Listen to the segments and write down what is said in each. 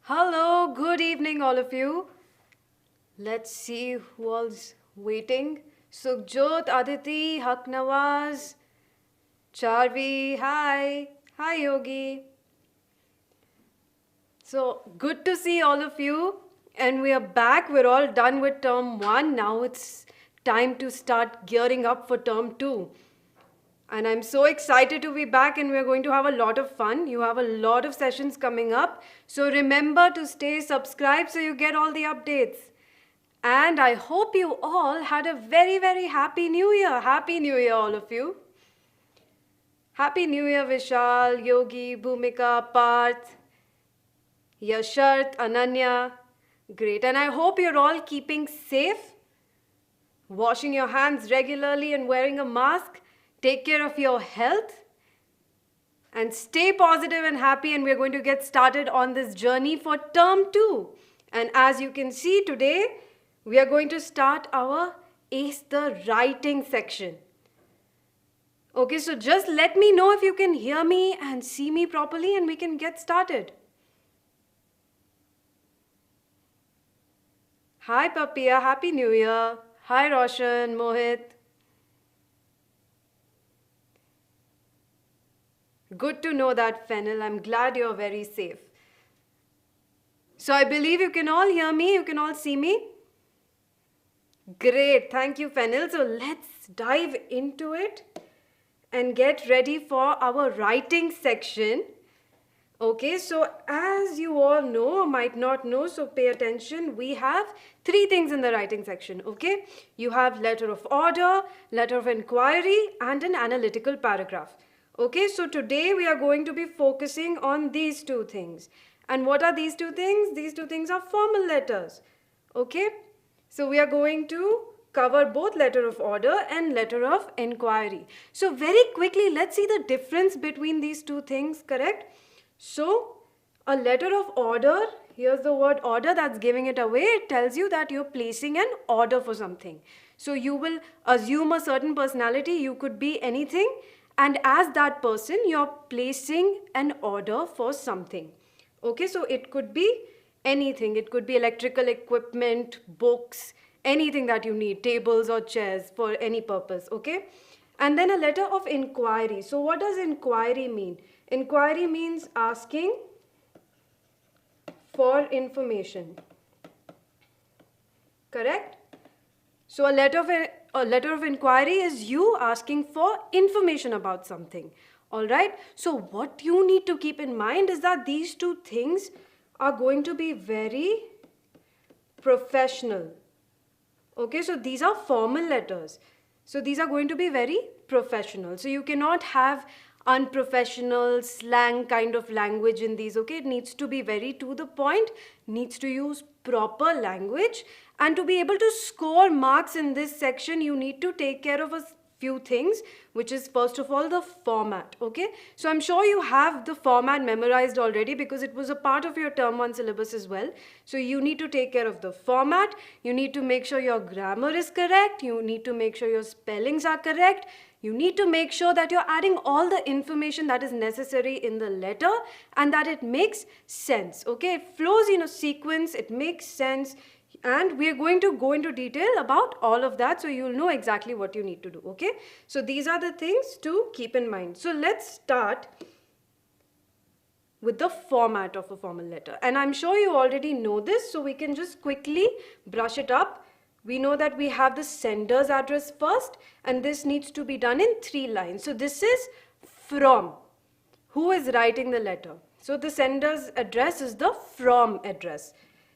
Hello, good evening, all of you. Let's see who all's waiting. Sukhjot, Aditi, Haq Nawaz, Charvi, hi. Hi, Yogi. So, good to see all of you. And we are back. We're all done with term 1. Now it's time to start gearing up for term 2. And I'm so excited to be back, and we're going to have a lot of fun. You have a lot of sessions coming up. So remember to stay subscribed so you get all the updates. And I hope you all had a very, very happy New Year. Happy New Year, all of you. Happy New Year, Vishal, Yogi, Bhumika, Parth, Yashart, Ananya. Great. And I hope you're all keeping safe, washing your hands regularly and wearing a mask. Take care of your health and stay positive and happy, and we're going to get started on this journey for term 2. And as you can see today, we are going to start our Ace the Writing section. Okay, so just let me know if you can hear me and see me properly, and we can get started. Hi Papiya, Happy New Year. Hi Roshan, Mohit. Good to know that, Fennel. I'm glad you're very safe. So I believe you can all hear me, you can all see me. Great, thank you, Fennel. So let's dive into it and get ready for our writing section. Okay, so as you all know or might not know, so pay attention, we have 3 things in the writing section, okay? You have letter of order, letter of inquiry, and an analytical paragraph. Okay, so today we are going to be focusing on these 2 things. And what are these 2 things? These 2 things are formal letters. Okay, so we are going to cover both letter of order and letter of inquiry. So very quickly, let's see the difference between these 2 things, correct? So a letter of order, here's the word order that's giving it away. It tells you that you're placing an order for something. So you will assume a certain personality, you could be anything. And as that person, you're placing an order for something. Okay, so it could be anything. It could be electrical equipment, books, anything that you need, tables or chairs for any purpose, okay? And then a letter of inquiry. So what does inquiry mean? Inquiry means asking for information. Correct? So a letter of inquiry is you asking for information about something. All right. So what you need to keep in mind is that these 2 things are going to be very professional. Okay. So these are formal letters. So these are going to be very professional. So you cannot have unprofessional slang kind of language in these. Okay. It needs to be very to the point, needs to use proper language. And to be able to score marks in this section, you need to take care of a few things, which is first of all the format. Okay, so I'm sure you have the format memorized already because it was a part of your term 1 syllabus as well. So you need to take care of the format. You need to make sure your grammar is correct. You need to make sure your spellings are correct. You need to make sure that you're adding all the information that is necessary in the letter and that it makes sense. Okay, it flows in a sequence, it makes sense. And we are going to go into detail about all of that, so you'll know exactly what you need to do, okay? So these are the things to keep in mind. So let's start with the format of a formal letter. And I'm sure you already know this, so we can just quickly brush it up. We know that we have the sender's address first, and this needs to be done in 3 lines. So this is from. Who is writing the letter? So the sender's address is the from address.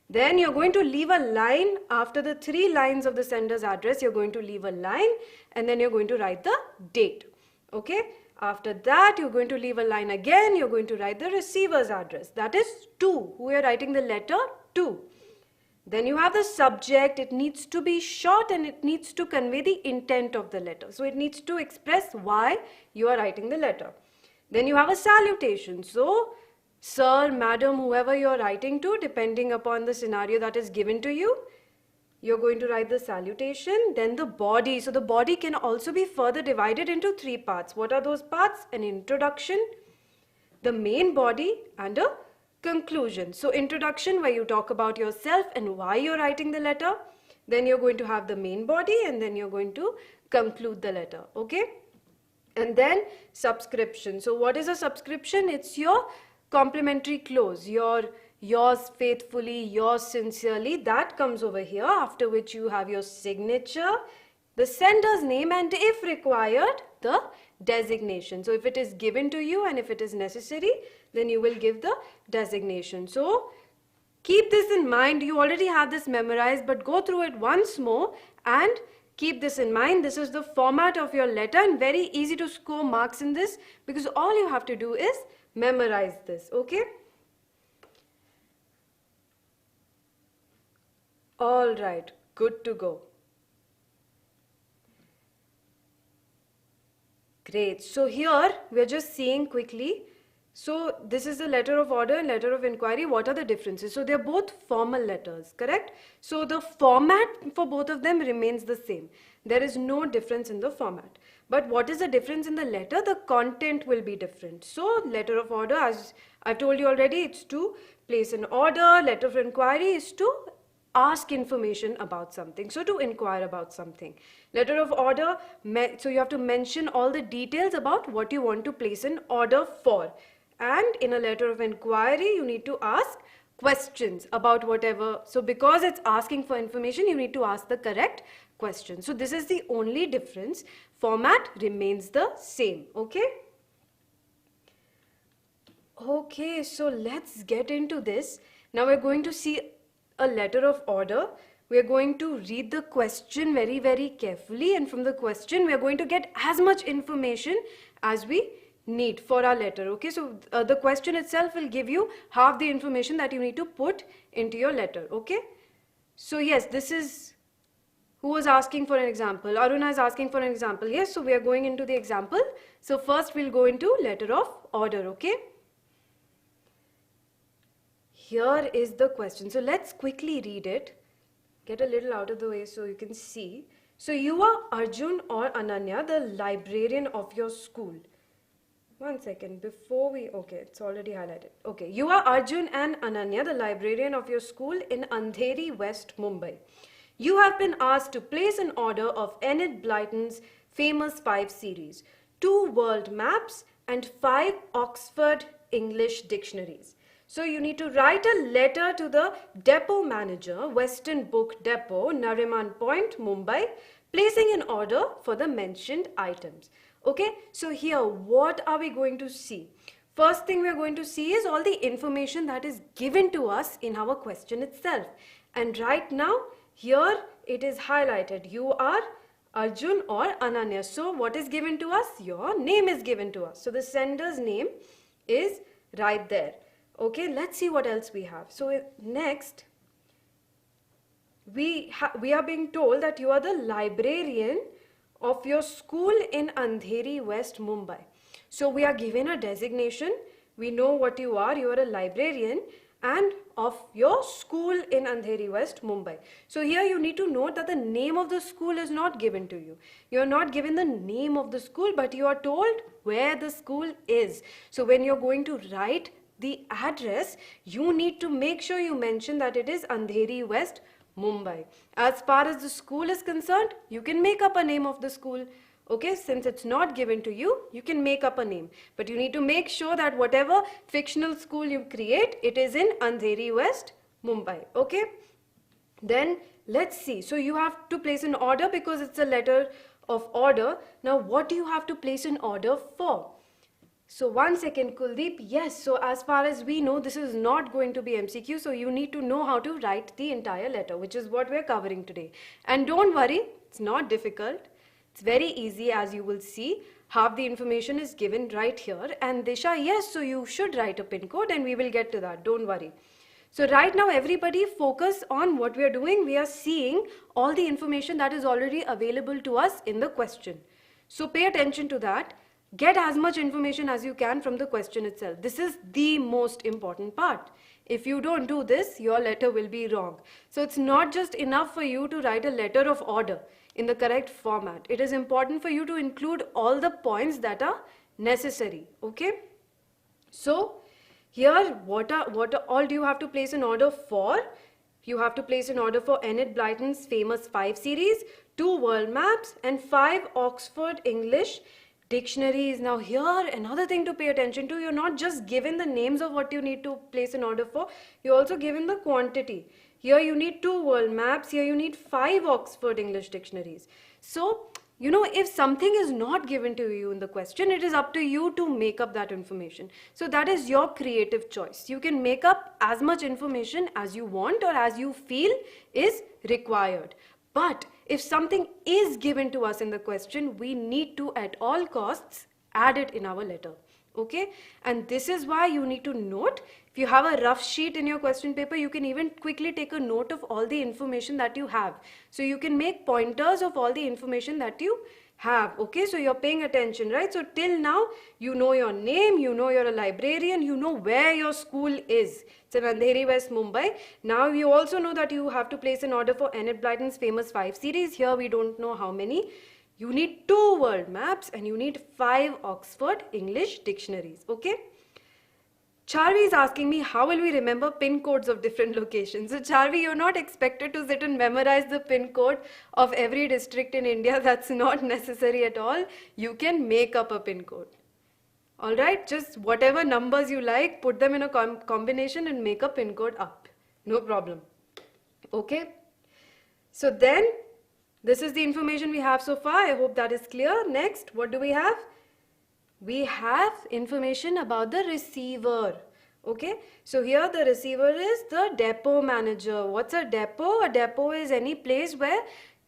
Then you're going to leave a line after the 3 lines of the sender's address. You're going to leave a line and then you're going to write the date. Okay. After that, you're going to leave a line again. You're going to write the receiver's address. That is to, who you're writing the letter to. Then you have the subject. It needs to be short and it needs to convey the intent of the letter. So it needs to express why you are writing the letter. Then you have a salutation. So sir, madam, whoever you're writing to, depending upon the scenario that is given to you, you're going to write the salutation. Then the body. So the body can also be further divided into 3 parts. What are those parts? An introduction, the main body, and a conclusion. So introduction, where you talk about yourself and why you're writing the letter. Then you're going to have the main body, and then you're going to conclude the letter, okay? And then subscription. So what is a subscription? It's your complimentary close, yours faithfully, yours sincerely. That comes over here, after which you have your signature, the sender's name, and if required, the designation. So if it is given to you and if it is necessary, then you will give the designation. So keep this in mind. You already have this memorized, but go through it once more and keep this in mind. This is the format of your letter, and very easy to score marks in this because all you have to do is memorize this, okay? All right, good to go. Great. So here we're just seeing quickly. So this is the letter of order and letter of inquiry. What are the differences? So they're both formal letters, correct? So the format for both of them remains the same. There is no difference in the format. But what is the difference in the letter? The content will be different. So letter of order, as I've told you already, it's to place an order. Letter of inquiry is to ask information about something, so to inquire about something. Letter of order, so you have to mention all the details about what you want to place an order for. And in a letter of inquiry, you need to ask questions about whatever. So because it's asking for information, you need to ask the correct question. So this is the only difference. Format remains the same, okay? Okay, so let's get into this. Now we're going to see a letter of order. We are going to read the question very, very carefully, and from the question we are going to get as much information as we need for our letter, okay? So the question itself will give you half the information that you need to put into your letter, okay? So yes, this is who was asking for an example. Aruna is asking for an example. Yes, so we are going into the example. So first we'll go into letter of order, okay? Here is the question. So let's quickly read it. Get a little out of the way so you can see. So you are Arjun or Ananya, the librarian of your school. One second, before we, okay, it's already highlighted. Okay, you are Arjun and Ananya, the librarian of your school in Andheri, West Mumbai. You have been asked to place an order of Enid Blyton's famous 5 series, 2 world maps and 5 Oxford English dictionaries. So you need to write a letter to the depot manager, Western Book Depot, Nariman Point, Mumbai, placing an order for the mentioned items. Okay, so here what are we going to see? First thing we are going to see is all the information that is given to us in our question itself. And right now, here it is highlighted. You are Arjun or Ananya. So what is given to us? Your name is given to us. So the sender's name is right there. Okay, let's see what else we have. So next, we are being told that you are the librarian of your school in Andheri, West Mumbai. So we are given a designation. We know what you are. You are a librarian and of your school in Andheri, West Mumbai. So here you need to note that the name of the school is not given to you. You are not given the name of the school, but you are told where the school is. So when you're going to write the address, you need to make sure you mention that it is Andheri, West Mumbai. As far as the school is concerned, you can make up a name of the school. Okay, since it's not given to you, you can make up a name. But you need to make sure that whatever fictional school you create, it is in Andheri, West Mumbai. Okay, then let's see. So you have to place an order because it's a letter of order. Now what do you have to place an order for? So one second, Kuldeep. Yes, so as far as we know, this is not going to be MCQ. So you need to know how to write the entire letter, which is what we're covering today. And don't worry, it's not difficult. It's very easy, as you will see. Half the information is given right here. And Disha, yes, so you should write a pin code and we will get to that. Don't worry. So right now, everybody focus on what we are doing. We are seeing all the information that is already available to us in the question. So pay attention to that. Get as much information as you can from the question itself. This is the most important part. If you don't do this, your letter will be wrong. So it's not just enough for you to write a letter of order in the correct format. It is important for you to include all the points that are necessary. Okay? So Here, what all do you have to place an order for? You have to place an order for Enid Blyton's famous 5 series, 2 world maps, and 5 Oxford English dictionaries. Now here, another thing to pay attention to, you're not just given the names of what you need to place an order for, you're also given the quantity. Here you need 2 world maps, here you need 5 Oxford English dictionaries. So, you know, if something is not given to you in the question, it is up to you to make up that information. So that is your creative choice. You can make up as much information as you want or as you feel is required. But if something is given to us in the question, we need to at all costs add it in our letter. Okay? And this is why you need to note. If you have a rough sheet in your question paper, you can even quickly take a note of all the information that you have. So you can make pointers of all the information that you have. Okay, so you're paying attention, right? So till now, you know your name, you know you're a librarian, you know where your school is. It's in Andheri, West Mumbai. Now you also know that you have to place an order for Enid Blyton's famous 5 series. Here we don't know how many. You need 2 world maps and you need 5 Oxford English dictionaries. Okay? Charvi is asking me, how will we remember pin codes of different locations? So Charvi, you're not expected to sit and memorize the pin code of every district in India. That's not necessary at all. You can make up a pin code. Alright, just whatever numbers you like, put them in a combination and make a pin code up. No problem. Okay? So then, this is the information we have so far. I hope that is clear. Next, what do we have? We have information about the receiver. Okay, so here the receiver is the depot manager. What's a depot? A depot is any place where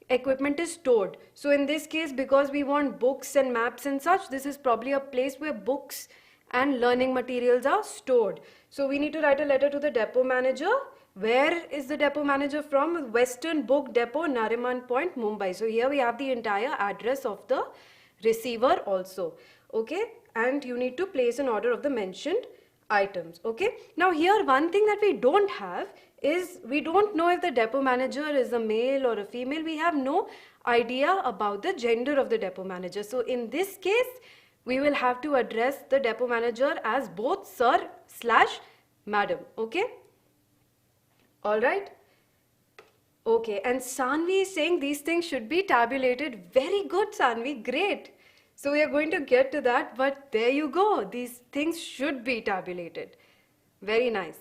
equipment is stored. So in this case, because we want books and maps and such, this is probably a place where books and learning materials are stored. So we need to write a letter to the depot manager. Where is the depot manager from? Western Book Depot, Nariman Point, Mumbai. So here we have the entire address of the receiver also. Okay, and you need to place an order of the mentioned items. Okay, now here one thing that we don't have is we don't know if the depot manager is a male or a female. We have no idea about the gender of the depot manager. So in this case, we will have to address the depot manager as both sir/madam. Okay, all right. Okay, and Sanvi is saying these things should be tabulated. Very good, Sanvi, great. So we are going to get to that, but there you go. These things should be tabulated. Very nice.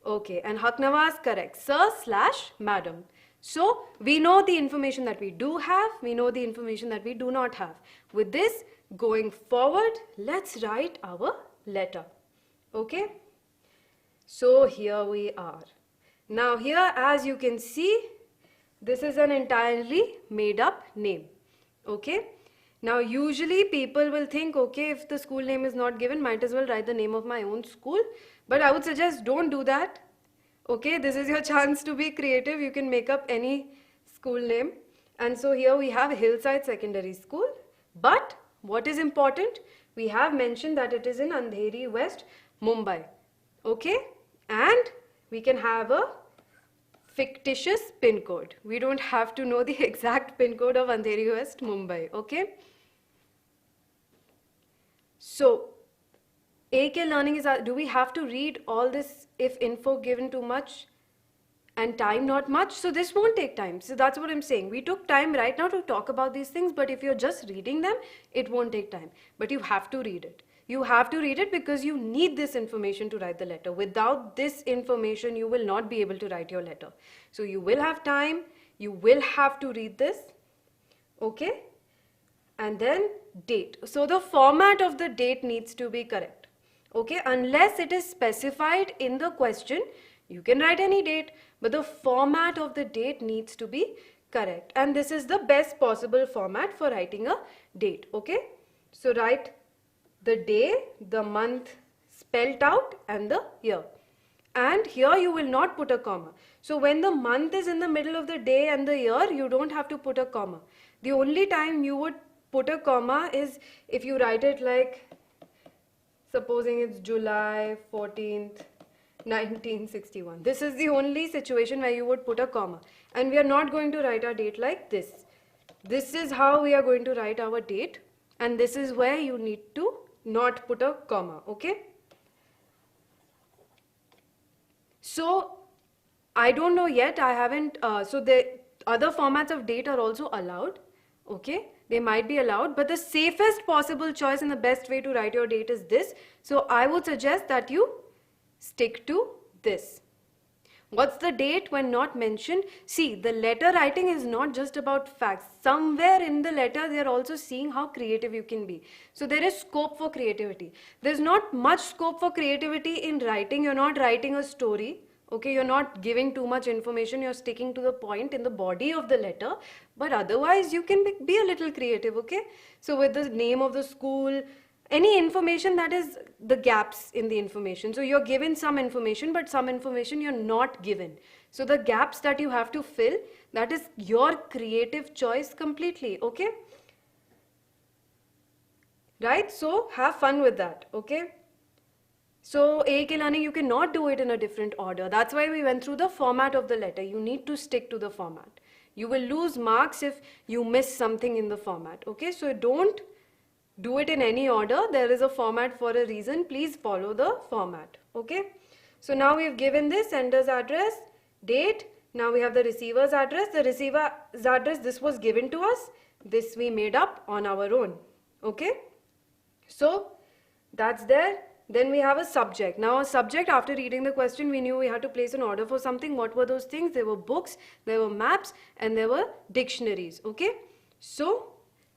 Okay, and Haknava is correct. Sir/madam. So we know the information that we do have. We know the information that we do not have. With this, going forward, let's write our letter. Okay. So here we are. Now here, as you can see, this is an entirely made up name. Okay. Now usually people will think, okay, if the school name is not given, might as well write the name of my own school. But I would suggest don't do that. Okay, this is your chance to be creative. You can make up any school name. And so here we have Hillside Secondary School. But what is important? We have mentioned that it is in Andheri West, Mumbai. Okay, and we can have a fictitious pin code. We don't have to know the exact pin code of Andheri West, Mumbai. Okay. So, AK learning is, do we have to read all this if info given too much and time not much? So this won't take time. So that's what I'm saying. We took time right now to talk about these things, but if you're just reading them, it won't take time. But you have to read it. You have to read it because you need this information to write the letter. Without this information, you will not be able to write your letter. So you will have time. You will have to read this. Okay? And then date. So the format of the date needs to be correct. Okay, unless it is specified in the question, you can write any date, but the format of the date needs to be correct. And this is the best possible format for writing a date. Okay, so write the day, the month spelt out and the year. And here you will not put a comma. So when the month is in the middle of the day and the year, you don't have to put a comma. The only time you would put a comma is if you write it like, supposing it's July 14th, 1961. This is the only situation where you would put a comma. And we are not going to write our date like this. This is how we are going to write our date. And this is where you need to not put a comma. Okay? So I don't know yet. I haven't. So the other formats of date are also allowed. Okay, they might be allowed, but the safest possible choice and the best way to write your date is this. So I would suggest that you stick to this. What's the date when not mentioned? See, the letter writing is not just about facts. Somewhere in the letter, they are also seeing how creative you can be. So there is scope for creativity. There's not much scope for creativity in writing. You're not writing a story. Okay, you're not giving too much information. You're sticking to the point in the body of the letter. But otherwise, you can be a little creative, okay? So with the name of the school, any information that is the gaps in the information. So you're given some information, but some information you're not given. So the gaps that you have to fill, that is your creative choice completely, okay? Right? So have fun with that, okay? So A ke learning, you cannot do it in a different order. That's why we went through the format of the letter. You need to stick to the format. You will lose marks if you miss something in the format, okay? So don't do it in any order. There is a format for a reason. Please follow the format. Okay. So now we've given this sender's address, date. Now we have the receiver's address. The receiver's address, this was given to us. This we made up on our own. Okay. So that's there. Then we have a subject. Now a subject, after reading the question, we knew we had to place an order for something. What were those things? There were books, there were maps, and there were dictionaries. Okay. So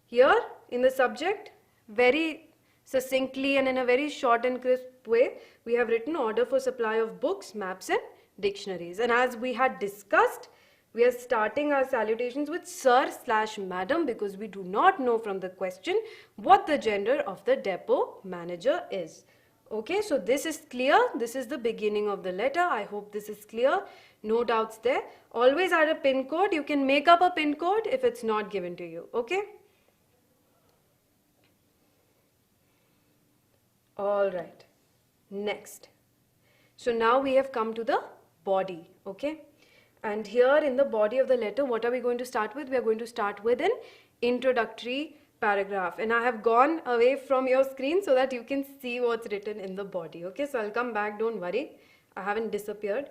here in the subject, very succinctly and in a very short and crisp way, we have written order for supply of books, maps and dictionaries. And as we had discussed, we are starting our salutations with sir/madam because we do not know from the question what the gender of the depot manager is. Okay, so this is clear. This is the beginning of the letter. I hope this is clear. No doubts there. Always add a pin code. You can make up a pin code if it's not given to you. Okay. All right, next. So now we have come to the body, okay? And here in the body of the letter, what are we going to start with? We are going to start with an introductory paragraph. And I have gone away from your screen so that you can see what's written in the body, okay? So I'll come back, don't worry. I haven't disappeared.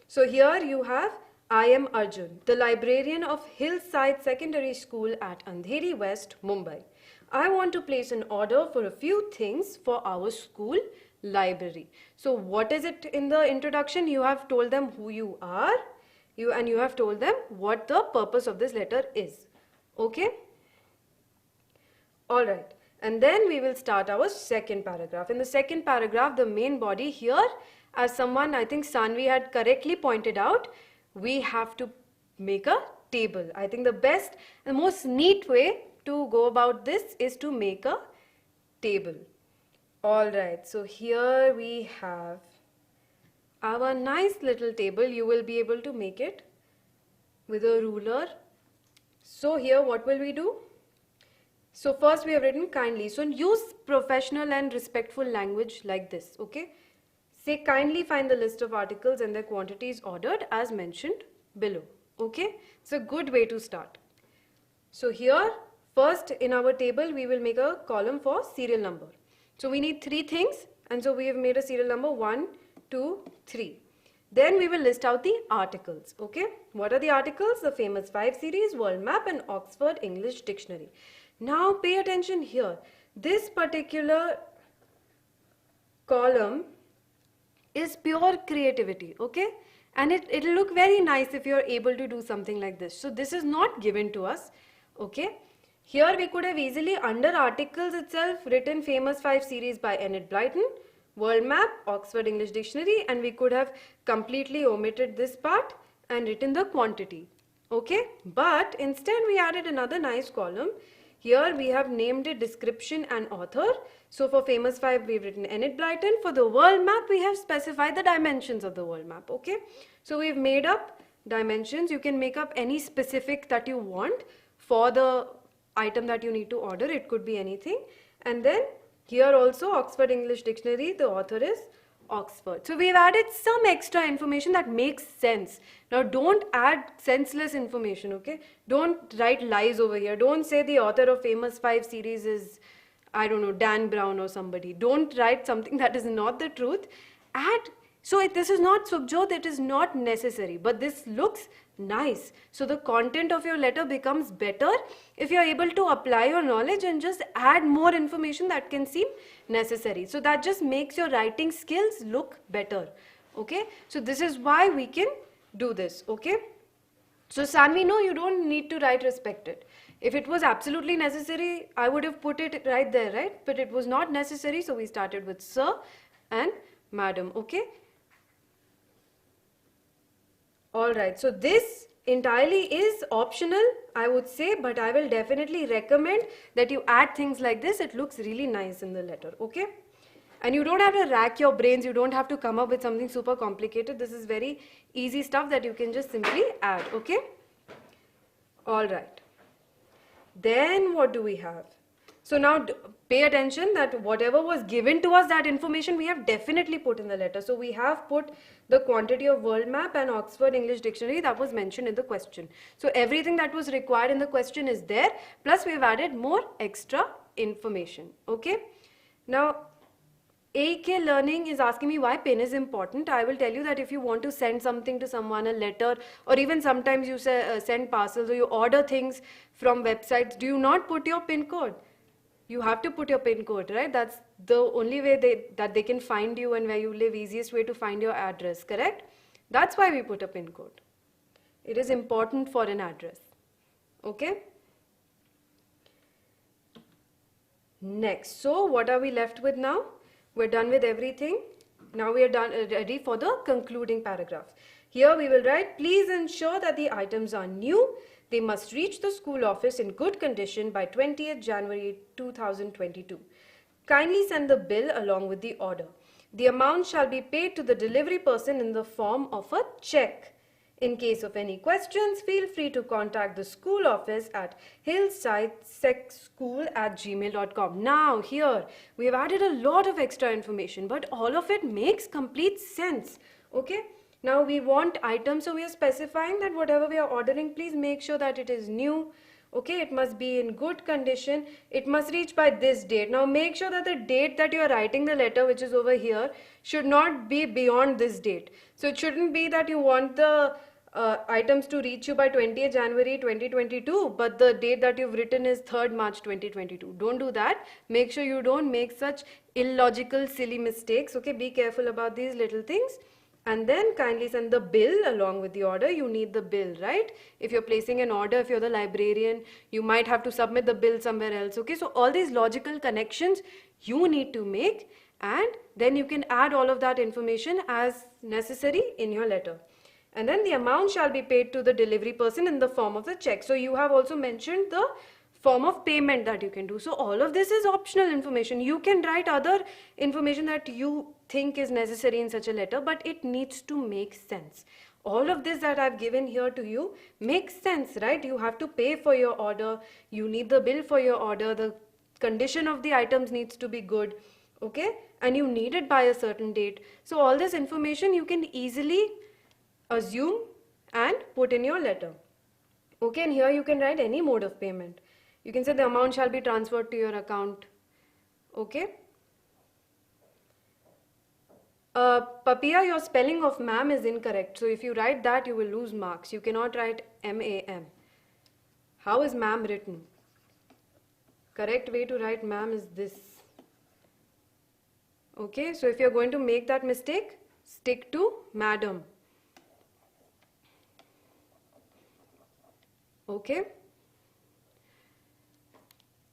So here you have, I am Arjun, the librarian of Hillside Secondary School at Andheri West, Mumbai. I want to place an order for a few things for our school library. So what is it in the introduction? You have told them who you are, and you have told them what the purpose of this letter is. Okay? All right. And then we will start our second paragraph. In the second paragraph, the main body here, as someone, I think Sanvi had correctly pointed out, we have to make a table. I think the best, the most neat way to go about this is to make a table. All right, so here we have our nice little table. You will be able to make it with a ruler. So here what will we do? So first we have written kindly. So use professional and respectful language like this, okay? Say kindly find the list of articles and their quantities ordered as mentioned below, okay? It's a good way to start. So here, first in our table, we will make a column for serial number. So we need 3 things, and so we have made a serial number 1, 2, 3. Then we will list out the articles, okay? What are the articles? The famous 5 series, World Map and Oxford English Dictionary. Now pay attention here. This particular column is pure creativity, okay? And it'll look very nice if you're able to do something like this. So this is not given to us, okay? Here we could have easily under articles itself written famous 5 series by Enid Blyton, World Map, Oxford English Dictionary, and we could have completely omitted this part and written the quantity, okay? But instead we added another nice column. Here we have named it description and author. So for famous 5 we've written Enid Blyton. For the world map we have specified the dimensions of the world map, okay? So we've made up dimensions. You can make up any specific that you want for the item that you need to order. It could be anything. And then here also Oxford English Dictionary, the author is Oxford. So we've added some extra information that makes sense. Now don't add senseless information, okay? Don't write lies over here. Don't say the author of famous 5 series is, I don't know, Dan Brown or somebody. Don't write something that is not the truth. Add So this is not Subjot, it is not necessary, but this looks nice. So the content of your letter becomes better if you are able to apply your knowledge and just add more information that can seem necessary. So that just makes your writing skills look better. Okay, so this is why we can do this. Okay, so Sanvi, no, you don't need to write respected. If it was absolutely necessary, I would have put it right there, right? But it was not necessary, so we started with sir and madam. Okay. Alright, so this entirely is optional, I would say, but I will definitely recommend that you add things like this. It looks really nice in the letter, okay? And you don't have to rack your brains, you don't have to come up with something super complicated. This is very easy stuff that you can just simply add, okay? Alright. Then what do we have? So now pay attention that whatever was given to us, that information we have definitely put in the letter. So we have put the quantity of world map and Oxford English Dictionary that was mentioned in the question. So everything that was required in the question is there, plus we have added more extra information. Okay. Now AK Learning is asking me why pen is important. I will tell you that if you want to send something to someone, a letter, or even sometimes you send parcels or you order things from websites, do you not put your PIN code? You have to put your PIN code, right? That's the only way that they can find you and where you live, easiest way to find your address, correct? That's why we put a PIN code. It is important for an address. Okay? Next, so what are we left with now? We're done with everything. Now we are done, ready for the concluding paragraph. Here we will write, please ensure that the items are new. They must reach the school office in good condition by 20th January 2022. Kindly send the bill along with the order. The amount shall be paid to the delivery person in the form of a check. In case of any questions, feel free to contact the school office at hillsidesexschool@gmail.com. Now here, we have added a lot of extra information, but all of it makes complete sense. Okay? Now we want items, so we are specifying that whatever we are ordering, please make sure that it is new. Okay, it must be in good condition. It must reach by this date. Now make sure that the date that you are writing the letter, which is over here, should not be beyond this date. So it shouldn't be that you want the items to reach you by 20th January 2022, but the date that you've written is 3rd March 2022. Don't do that. Make sure you don't make such illogical, silly mistakes. Okay, be careful about these little things. And then kindly send the bill along with the order. You need the bill, right? If you're placing an order, if you're the librarian, you might have to submit the bill somewhere else. Okay, so all these logical connections you need to make, and then you can add all of that information as necessary in your letter. And then the amount shall be paid to the delivery person in the form of the check. So you have also mentioned the form of payment that you can do. So all of this is optional information. You can write other information that you think is necessary in such a letter, but it needs to make sense. All of this that I've given here to you makes sense, right? You have to pay for your order. You need the bill for your order. The condition of the items needs to be good. Okay? And you need it by a certain date. So all this information you can easily assume and put in your letter. Okay, and here you can write any mode of payment. You can say the amount shall be transferred to your account. Okay. Papiya, your spelling of ma'am is incorrect. So if you write that, you will lose marks. You cannot write M-A-M. How is ma'am written? Correct way to write ma'am is this. Okay, so if you're going to make that mistake, stick to madam. Okay.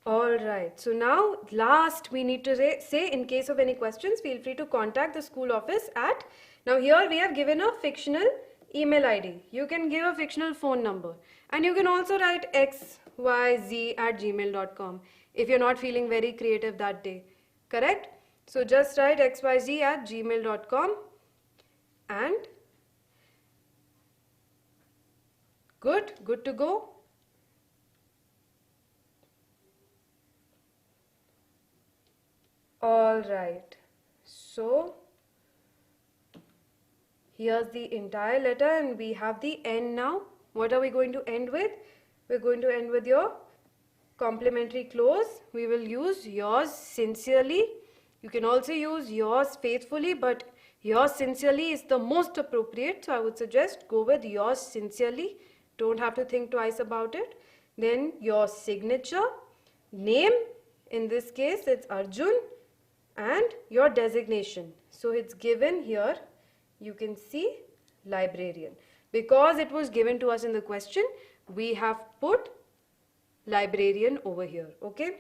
Alright, so now last we need to say in case of any questions, feel free to contact the school office at, now here we have given a fictional email ID. You can give a fictional phone number, and you can also write xyz@gmail.com if you're not feeling very creative that day, correct? So just write xyz@gmail.com and good to go. Alright, so here's the entire letter and we have the end now. What are we going to end with? We're going to end with your complimentary close. We will use yours sincerely. You can also use yours faithfully, but Yours sincerely is the most appropriate, so I would suggest go with yours sincerely. Don't have to think twice about it. Then your signature, name, in this case it's Arjun, and your designation. So it's given here, you can see librarian. Because it was given to us in the question, we have put librarian over here, okay?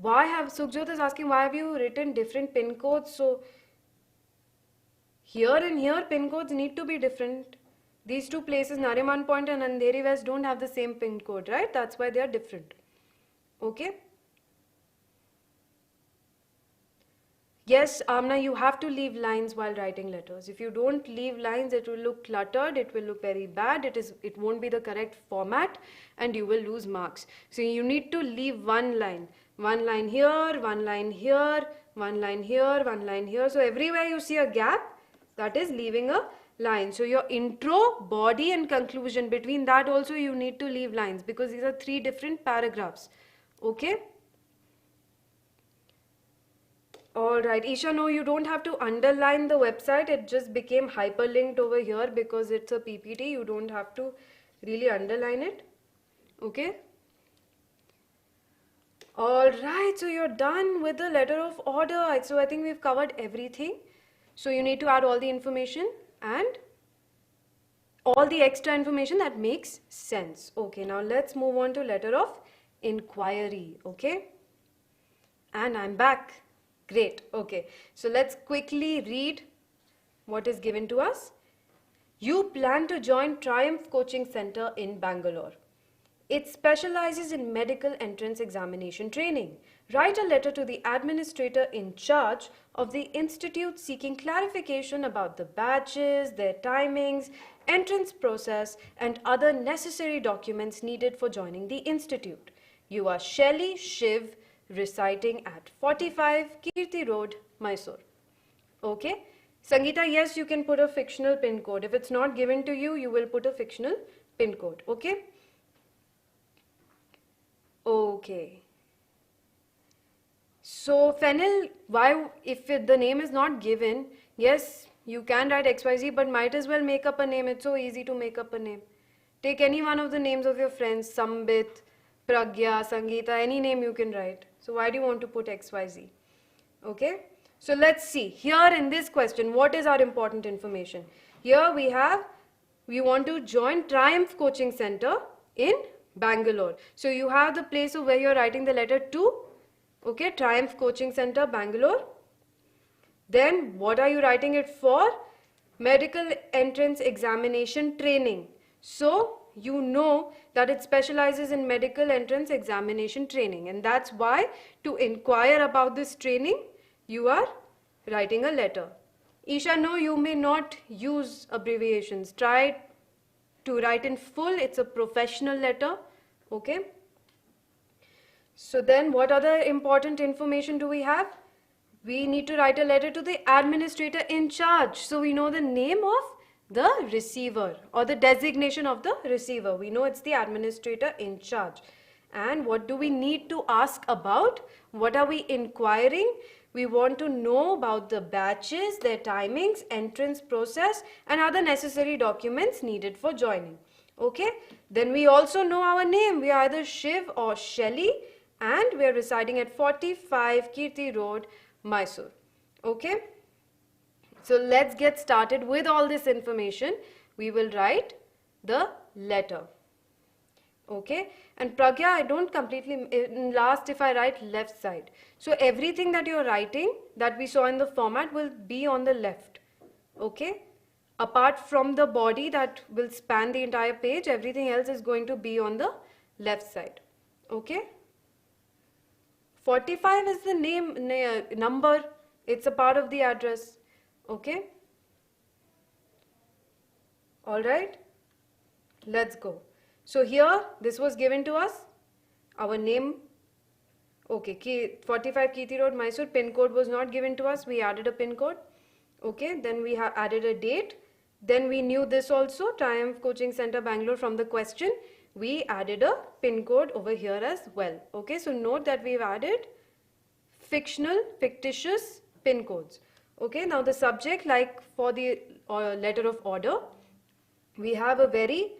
Sukhjot is asking, why have you written different pin codes? So here and here pin codes need to be different. These two places, Nariman Point and Andheri West, don't have the same pin code, right? That's why they are different. Okay? Yes, Amna, you have to leave lines while writing letters. If you don't leave lines, it will look cluttered, it will look very bad, it won't be the correct format, and you will lose marks. So you need to leave one line. One line here, one line here, one line here, one line here. So everywhere you see a gap, that is leaving a line. So your intro, body and conclusion, between that also you need to leave lines because these are three different paragraphs. Okay? Alright, Isha, no, you don't have to underline the website. It just became hyperlinked over here because it's a PPT. You don't have to really underline it. Okay? Alright, so you're done with the letter of order. So I think we've covered everything. So you need to add all the information and all the extra information that makes sense. Okay, now let's move on to letter of inquiry. Okay? And I'm back. Great. Okay. So let's quickly read what is given to us. You plan to join Triumph Coaching Center in Bangalore. It specializes in medical entrance examination training. Write a letter to the administrator in charge of the institute seeking clarification about the batches, their timings, entrance process, and other necessary documents needed for joining the institute. You are Shelly Shiv, reciting at 45 Kirti Road, Mysore. Okay? Sangeeta, yes, you can put a fictional pin code. If it's not given to you, you will put a fictional pin code. Okay? Okay. So, Fennel, why, if the name is not given, yes, you can write XYZ, but might as well make up a name. It's so easy to make up a name. Take any one of the names of your friends, Sambit, Pragya, Sangeeta, any name you can write. So why do you want to put XYZ? Okay. So let's see. Here in this question, what is our important information? Here we want to join Triumph Coaching Center in Bangalore. So you have the place of where you're writing the letter to. Okay. Triumph Coaching Center, Bangalore. Then what are you writing it for? Medical entrance examination training. So you know that it specializes in medical entrance examination training, and that's why to inquire about this training you are writing a letter. Isha, no, you may not use abbreviations. Try to write in full. It's a professional letter. Okay. So then what other important information do we have? We need to write a letter to the administrator in charge. So we know the name of the receiver or the designation of the receiver. We know it's the administrator in charge. And what do we need to ask about? What are we inquiring? We want to know about the batches, their timings, entrance process, and other necessary documents needed for joining. Okay. Then we also know our name. We are either Shiv or Shelly, and we are residing at 45 Kirti Road, Mysore. Okay. So let's get started with all this information. We will write the letter. Okay. And Pragya, I don't completely, last if I write left side. So everything that you're writing that we saw in the format will be on the left. Okay. Apart from the body that will span the entire page, everything else is going to be on the left side. Okay. 45 is the number. It's a part of the address. Okay. All right. Let's go. So here, this was given to us. Our name. Okay. 45 Kirti Road, Mysore. Pin code was not given to us. We added a pin code. Okay. Then we have added a date. Then we knew this also. Triumph Coaching Center, Bangalore, from the question. We added a pin code over here as well. Okay. So note that we've added fictitious pin codes. Okay, now the subject, like for the letter of order, we have a very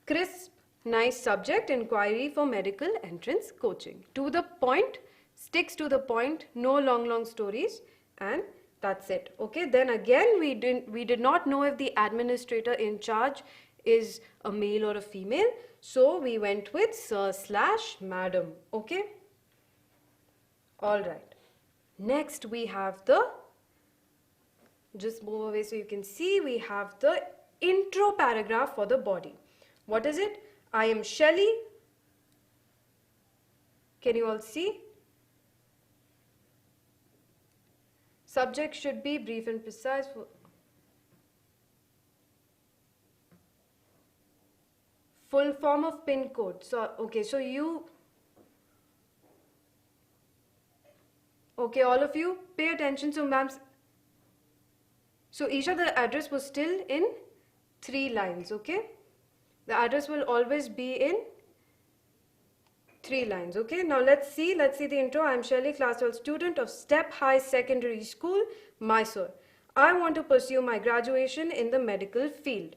crisp, nice subject, inquiry for medical entrance coaching. To the point, sticks to the point, no long stories, and that's it. Okay, then again we did not know if the administrator in charge is a male or a female, so we went with sir/madam. Okay, all right. Next we have the, just move away so you can see, we have the intro paragraph for the body. What is it? I am Shelley. Can you all see? Subject should be brief and precise. Full form of pin code. So, okay, so you, okay, all of you pay attention. So, ma'am, so Isha, the address was still in 3 lines, okay? The address will always be in 3 lines, okay? Now let's see the intro. I am Shelley, class 12 student of Step High Secondary School, Mysore. I want to pursue my graduation in the medical field.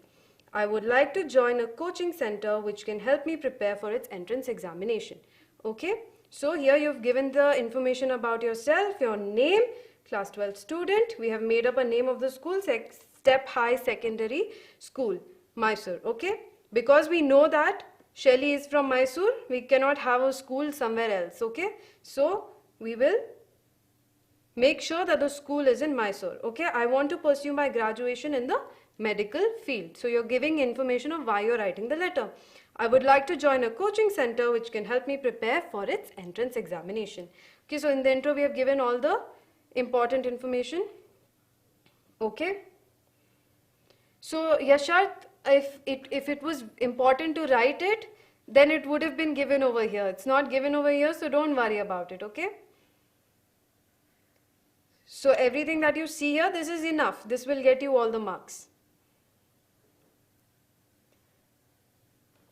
I would like to join a coaching center which can help me prepare for its entrance examination. Okay, so here you've given the information about yourself, your name, class 12 student. We have made up a name of the school, Step High Secondary School, Mysore. Okay, because we know that Shelley is from Mysore, we cannot have a school somewhere else. Okay, so we will make sure that the school is in Mysore. Okay, I want to pursue my graduation in the medical field. So you're giving information of why you're writing the letter. I would like to join a coaching center which can help me prepare for its entrance examination. Okay, so in the intro we have given all the important information. Okay. So Yashart, if it was important to write it, then it would have been given over here. It's not given over here, so don't worry about it, okay? So everything that you see here, this is enough. This will get you all the marks.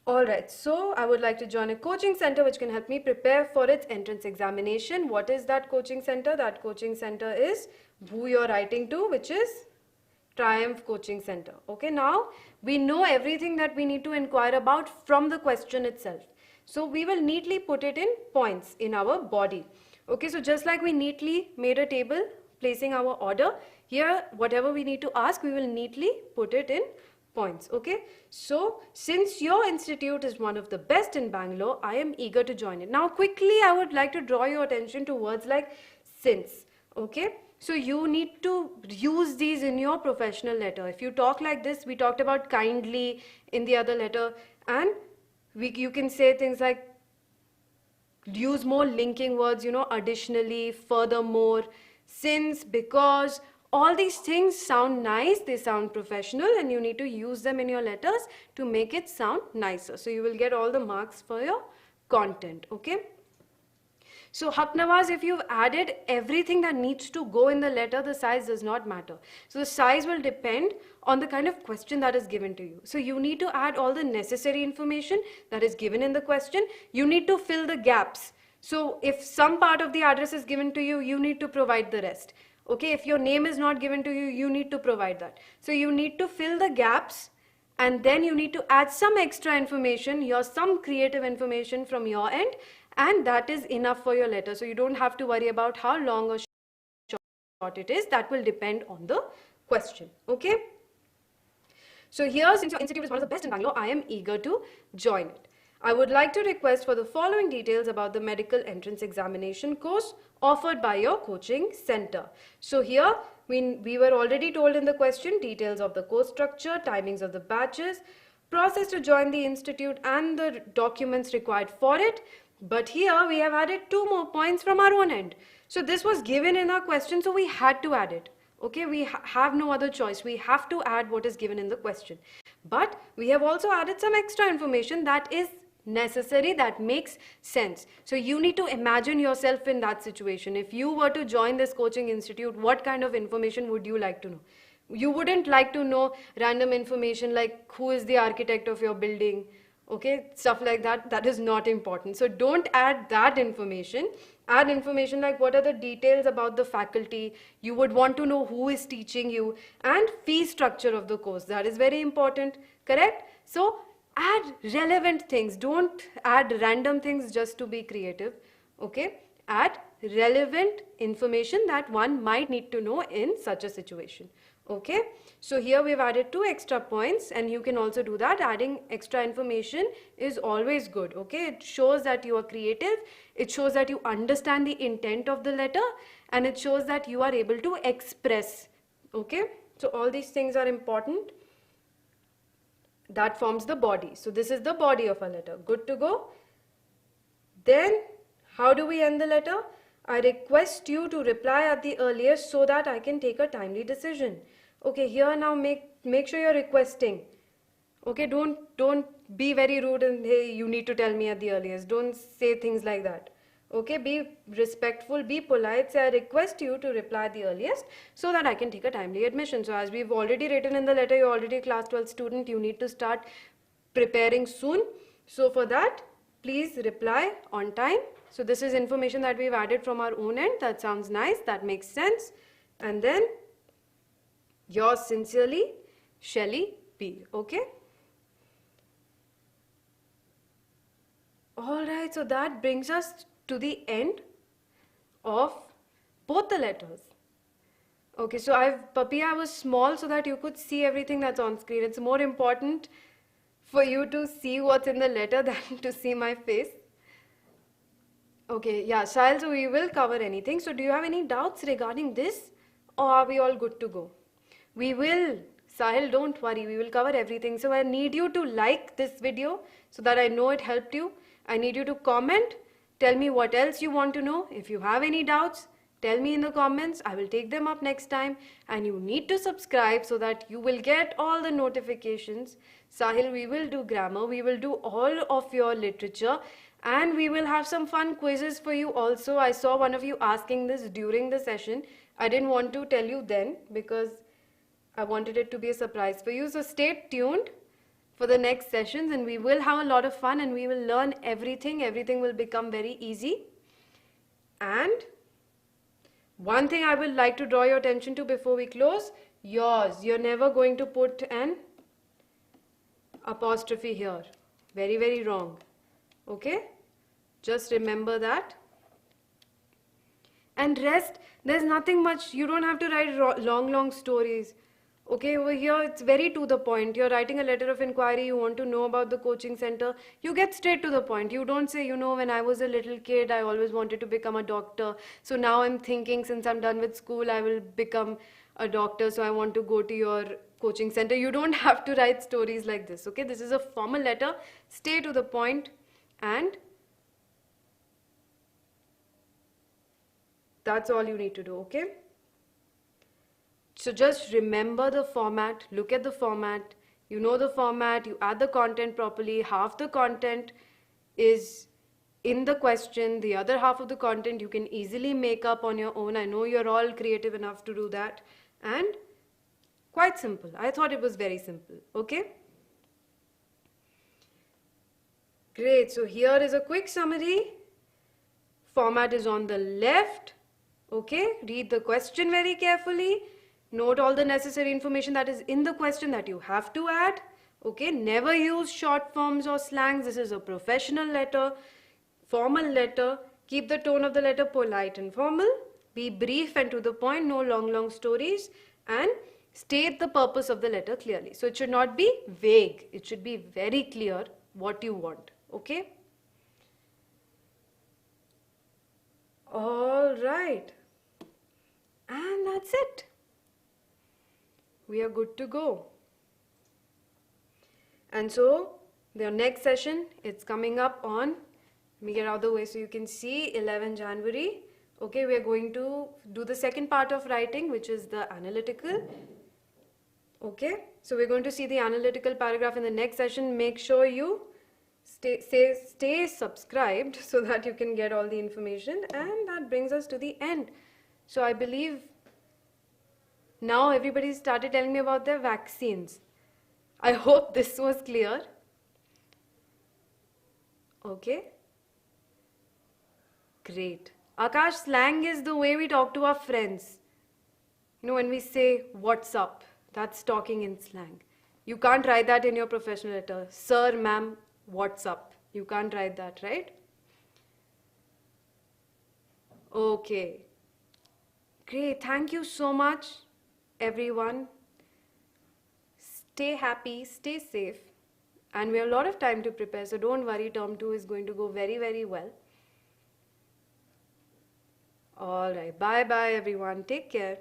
Alright, so I would like to join a coaching center which can help me prepare for its entrance examination. What is that coaching center? That coaching center is who you're writing to, which is Triumph Coaching Center. Okay, now we know everything that we need to inquire about from the question itself. So we will neatly put it in points in our body. Okay, so just like we neatly made a table placing our order, here whatever we need to ask, we will neatly put it in points. Okay, so since your institute is one of the best in Bangalore, I am eager to join it. Now quickly I would like to draw your attention to words like since. Okay, so you need to use these in your professional letter. If you talk like this, we talked about kindly in the other letter, and you can say things like, use more linking words, you know, additionally, furthermore, since, because. All these things sound nice, they sound professional, and you need to use them in your letters to make it sound nicer. So you will get all the marks for your content, okay? So Haknawaz, if you've added everything that needs to go in the letter, the size does not matter. So the size will depend on the kind of question that is given to you. So you need to add all the necessary information that is given in the question. You need to fill the gaps. So if some part of the address is given to you, you need to provide the rest. Okay, if your name is not given to you, you need to provide that. So you need to fill the gaps, and then you need to add some extra information, some creative information from your end, and that is enough for your letter. So you don't have to worry about how long or short it is. That will depend on the question. Okay. So here, since your institute is one of the best in Bangalore, I am eager to join it. I would like to request for the following details about the medical entrance examination course offered by your coaching center. So here we were already told in the question details of the course structure, timings of the batches, process to join the institute, and the documents required for it. But here we have added 2 more points from our own end. So this was given in our question, so we had to add it. Okay, we have no other choice. We have to add what is given in the question. But we have also added some extra information that is necessary, that makes sense. So you need to imagine yourself in that situation. If you were to join this coaching institute, what kind of information would you like to know? You wouldn't like to know random information like who is the architect of your building, okay, stuff like that. That is not important. So don't add that information. Add information like what are the details about the faculty. You would want to know who is teaching you, and fee structure of the course. That is very important, correct? So add relevant things. Don't add random things just to be creative, okay? Add relevant information that one might need to know in such a situation. Okay, so here we've added 2 extra points, and you can also do that. Adding extra information is always good. Okay, it shows that you are creative, it shows that you understand the intent of the letter, and it shows that you are able to express. Okay, so all these things are important. That forms the body. So this is the body of a letter. Good to go. Then how do we end the letter? I request you to reply at the earliest so that I can take a timely decision. Okay, here now make sure you're requesting. Okay, don't be very rude and hey, you need to tell me at the earliest. Don't say things like that. Okay, be respectful, be polite. Say I request you to reply at the earliest so that I can take a timely admission. So as we've already written in the letter, you're already a class 12 student. You need to start preparing soon. So for that, please reply on time. So this is information that we've added from our own end. That sounds nice. That makes sense. And then yours sincerely, Shelly P. Okay. Alright, so that brings us to the end of both the letters. Okay, so Papiya was small so that you could see everything that's on screen. It's more important for you to see what's in the letter than to see my face. Okay, yeah, Sahil, so we will cover anything. So do you have any doubts regarding this, or are we all good to go? We will, Sahil, don't worry, we will cover everything. So I need you to like this video so that I know it helped you. I need you to comment, tell me what else you want to know. If you have any doubts, tell me in the comments. I will take them up next time. And you need to subscribe so that you will get all the notifications. Sahil, we will do grammar, we will do all of your literature, and we will have some fun quizzes for you also. I saw one of you asking this during the session. I didn't want to tell you then because I wanted it to be a surprise for you. So stay tuned for the next sessions, and we will have a lot of fun, and we will learn everything. Everything will become very easy. And one thing I would like to draw your attention to before we close, yours. You're never going to put an apostrophe here. Very, very wrong. Okay? Just remember that. And rest, there's nothing much. You don't have to write long stories. Okay, over here it's very to the point. You're writing a letter of inquiry, you want to know about the coaching center. You get straight to the point. You don't say, you know, when I was a little kid, I always wanted to become a doctor. So now I'm thinking since I'm done with school, I will become a doctor. So I want to go to your coaching center. You don't have to write stories like this. Okay, this is a formal letter. Stay to the point, and that's all you need to do. Okay. So just remember the format, look at the format, you know the format, you add the content properly. Half the content is in the question, the other half of the content you can easily make up on your own. I know you're all creative enough to do that, and quite simple. I thought it was very simple. Okay? Great. So here is a quick summary. Format is on the left. Okay? Read the question very carefully. Note all the necessary information that is in the question that you have to add. Okay, never use short forms or slangs. This is a professional letter, formal letter. Keep the tone of the letter polite and formal. Be brief and to the point, no long stories. And state the purpose of the letter clearly. So it should not be vague. It should be very clear what you want. Okay? All right. And that's it. We are good to go. And so the next session, it's coming up on, let me get out of the way so you can see, 11 January. Okay, we are going to do the second part of writing, which is the analytical. Okay, so we're going to see the analytical paragraph in the next session. Make sure you stay subscribed so that you can get all the information. And that brings us to the end. So I believe now everybody started telling me about their vaccines. I hope this was clear. Okay. Great. Akash, slang is the way we talk to our friends. You know, when we say, what's up, that's talking in slang. You can't write that in your professional letter. Sir, ma'am, what's up? You can't write that, right? Okay. Great. Thank you so much, everyone. Stay happy, stay safe. And we have a lot of time to prepare, so don't worry, term 2 is going to go very, very well. All right. Bye-bye, everyone. Take care.